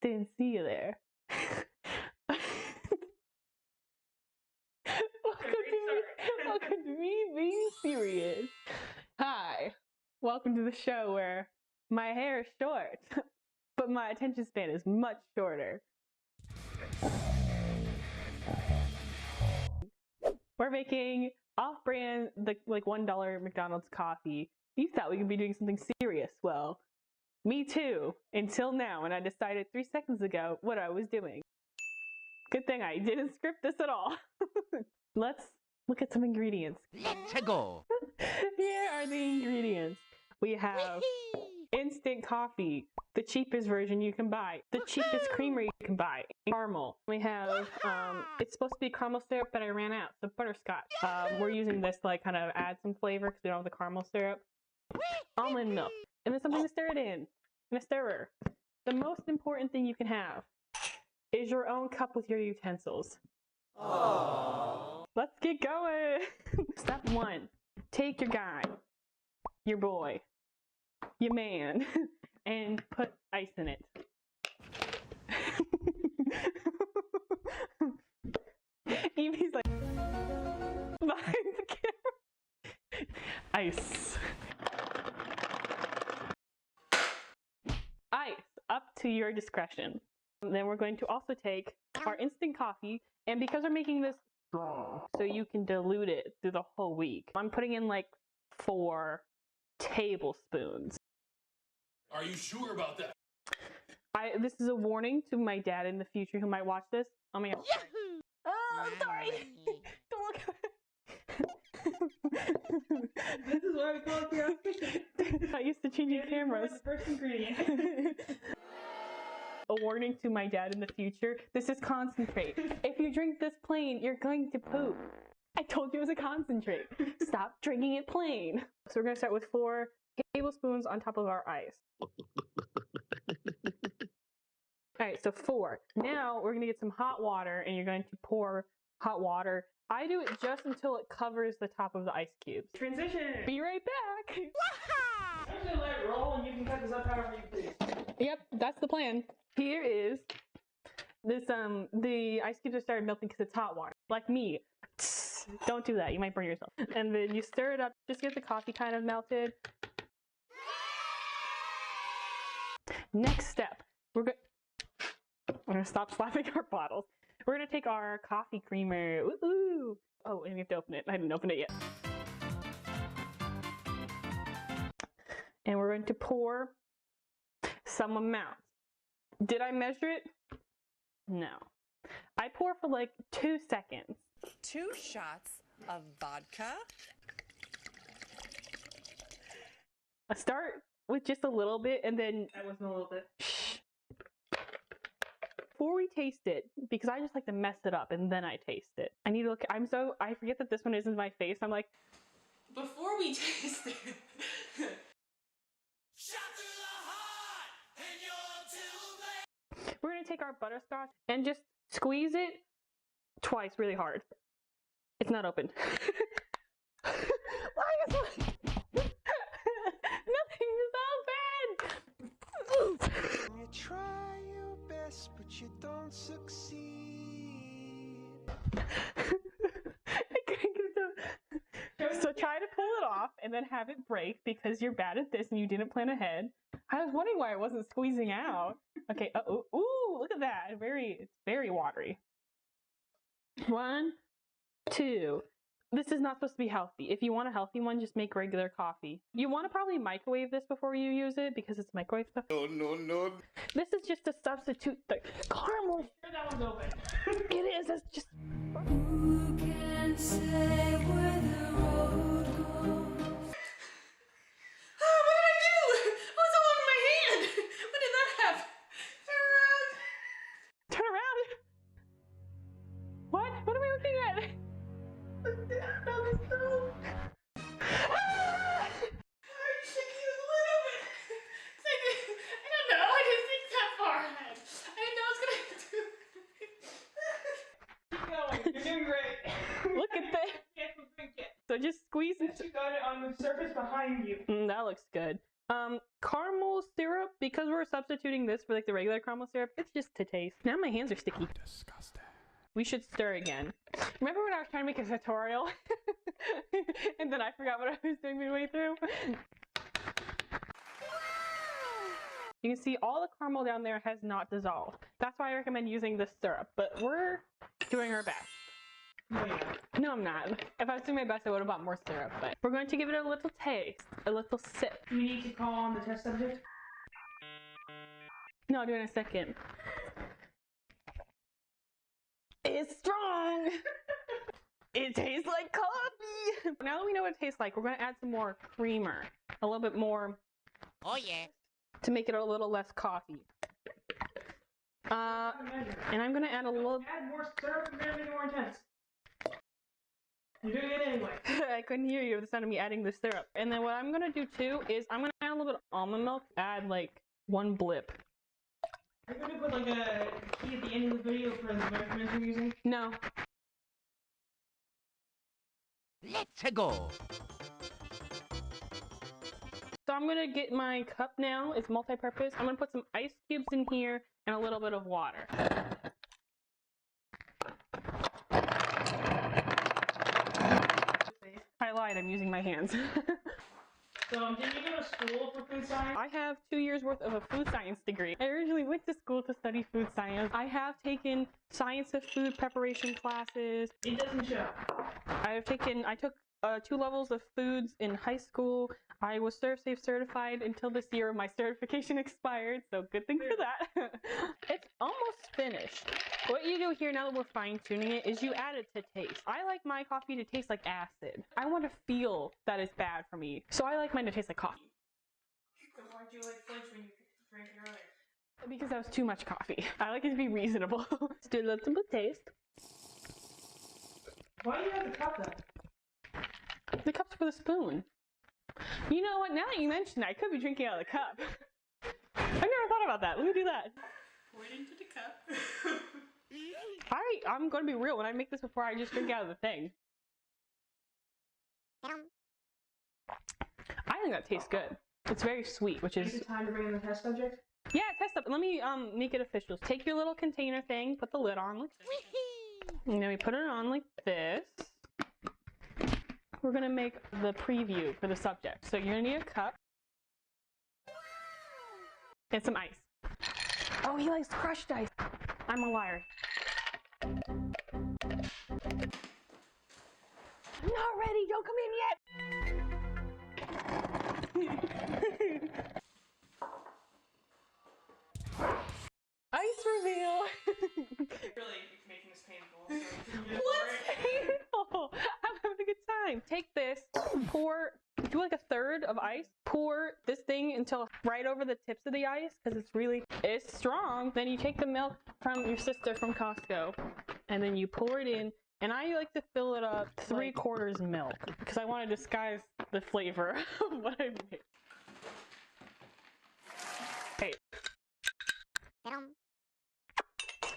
Didn't see you there. Welcome to me being serious. Hi, welcome to the show where my hair is short, but my attention span is much shorter. We're making off-brand, like $1 McDonald's coffee. You thought we could be doing something serious. Well, me too, until now, and I decided 3 seconds ago what I was doing. Good thing I didn't script this at all. Let's look at some ingredients. Let's go. Here are the ingredients. We have instant coffee, the cheapest version you can buy, the cheapest creamer you can buy, caramel. We have, it's supposed to be caramel syrup, but I ran out, so butterscotch. We're using this to like kind of add some flavor because we don't have the caramel syrup. Almond milk, and then something to stir it in a stirrer. The most important thing you can have is your own cup with your utensils. Aww. Let's get going. Step 1, take your guy, your boy, your man, and put ice in it. Evie's like behind the camera. Ice. Ice, up to your discretion. Then we're going to also take our instant coffee, and because we're making this strong, so you can dilute it through the whole week, I'm putting in like 4 tablespoons. Are you sure about that? This is a warning to my dad in the future who might watch this. Oh my god. Oh, I'm sorry. Don't look at me. This is why we call it the outfit. I used to changing cameras. First ingredient. A warning to my dad in the future. This is concentrate. If you drink this plain, you're going to poop. I told you it was a concentrate. Stop drinking it plain. So we're going to start with 4 tablespoons on top of our ice. Alright, so 4. Now we're going to get some hot water, and you're going to pour hot water. I do it just until it covers the top of the ice cubes. Transition! Be right back! I'm just gonna let it roll, and you can cut this up however you please. Yep, that's the plan. Here is this, the ice cubes are started melting because it's hot water. Like me. Don't do that, you might burn yourself. And then you stir it up, just get the coffee kind of melted. Next step, we're gonna stop slapping our bottles. We're gonna take our coffee creamer. Ooh. Oh, and we have to open it. I didn't open it yet. And we're going to pour some amount. Did I measure it? No. I pour for like 2 seconds. 2 shots of vodka. I start with just a little bit, and then I wasn't a little bit. Shh. Before we taste it, because I just like to mess it up and then I taste it. I need to look. I forget that this one isn't my face. I'm like, before we taste it. We're gonna take our butterscotch and just squeeze it twice really hard. It's not open. Nothing is open! You try your best, but you don't succeed. So try to pull it off and then have it break because you're bad at this and you didn't plan ahead. I was wondering why it wasn't squeezing out. Okay, ooh, look at that. It's very watery. 1, 2. This is not supposed to be healthy. If you want a healthy one, just make regular coffee. You want to probably microwave this before you use it because it's microwave stuff. No. This is just a substitute. The caramel. Sure, that one's open. It is. It's just. Who can say where the road goes? Oh, what did I do? Oh, it's all over my hand. What did that happen? Turn around. Turn around. What? What am I looking at? Look at that. So just squeeze it. You got it on the surface behind you. That looks good. caramel syrup, because we're substituting this for like the regular caramel syrup, it's just to taste. Now my hands are sticky. Disgusting. We should stir again. Remember when I was trying to make a tutorial and then I forgot what I was doing midway through? You can see all the caramel down there has not dissolved. That's why I recommend using this syrup, but we're doing our best. No, I'm not. If I was doing my best, I would have bought more syrup, but we're going to give it a little taste, a little sip. Do we need to call on the test subject? No, I'll do it in a second. It's strong! It tastes like coffee! Now that we know what it tastes like, we're going to add some more creamer. A little bit more. Oh yeah. To make it a little less coffee. And I'm going to add a little... Add more syrup and make it more intense. You're doing it anyway. I couldn't hear you with the sound of me adding the syrup. And then what I'm going to do too is I'm going to add a little bit of almond milk. Add like 1 blip. Are you going to put like a key at the end of the video for the measurements you're using? No. Let's go. So I'm going to get my cup now. It's multi-purpose. I'm going to put some ice cubes in here and a little bit of water. I lied, I'm using my hands. So, did you go to school for food science? I have 2 years worth of a food science degree. I originally went to school to study food science. I have taken science of food preparation classes. It doesn't show. I took 2 levels of foods in high school. I was ServSafe certified until this year. My certification expired, so good thing for that. It's almost finished. What you do here now that we're fine tuning it is you add it to taste. I like my coffee to taste like acid. I want to feel that it's bad for me, so I like mine to taste like coffee. So why'd you like flinch when you drank it earlier? Because that was too much coffee. I like it to be reasonable. Let's do a little bit of taste. Why do you have the cup then? The cup's for the spoon. You know what? Now that you mention it, I could be drinking out of the cup. I've never thought about that. Let me do that. Pour it into the cup. I'm going to be real. When I make this before, I just drink out of the thing. I think that tastes good. It's very sweet, which Is is... it time to bring in the test subject? Yeah, test up. Let me make it official. Take your little container thing, put the lid on. Like... And then we put it on like this. We're going to make the preview for the subject. So you're going to need a cup. And some ice. Oh, he likes crushed ice. I'm a liar. I'm not ready. Don't come in yet. Ice reveal. Really making this painful. What's painful? I'm having a good time. Take this, pour, do like a third of ice, pour this thing until right over the tips of the ice, because it's strong. Then you take the milk from your sister from Costco, and then you pour it in. And I like to fill it up 3/4 milk, because I want to disguise the flavor of what I make. Hey.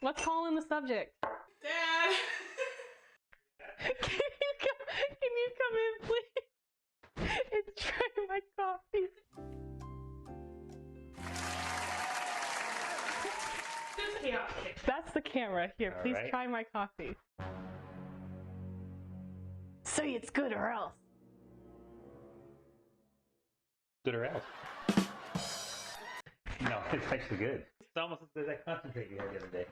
Let's call in the subject. Dad! Can you come in, please? And try my coffee. Just chaotic. That's the camera. Here, please right. try my coffee. Say it's good or else. Good or else? No, it's actually good. It's almost as good as that concentrate you had the other day.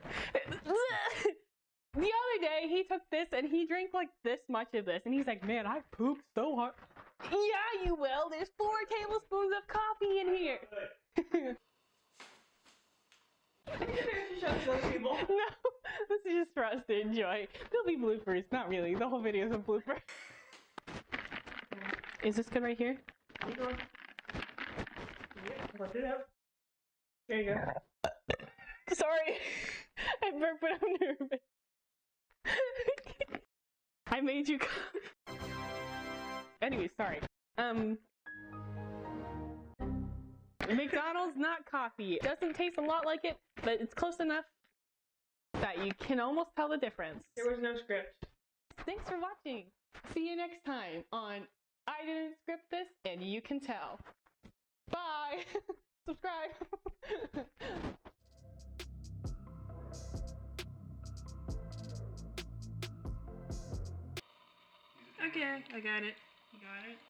The other day, he took this and he drank like this much of this, and he's like, "Man, I pooped so hard." Yeah, you will. There's 4 tablespoons of coffee in here. Shut those people. No, this is just for us to enjoy. There'll be bloopers. Not really. The whole video is a blooper. Is this good right here? Keep going. Lift it up. There you go. Sorry. I burped, but I'm nervous. I made you come. Anyway, sorry. McDonald's not coffee. It doesn't taste a lot like it, but it's close enough that you can almost tell the difference. There was no script. Thanks for watching. See you next time on I Didn't Script This and You Can Tell. Bye. Subscribe. Okay, I got it. You got it?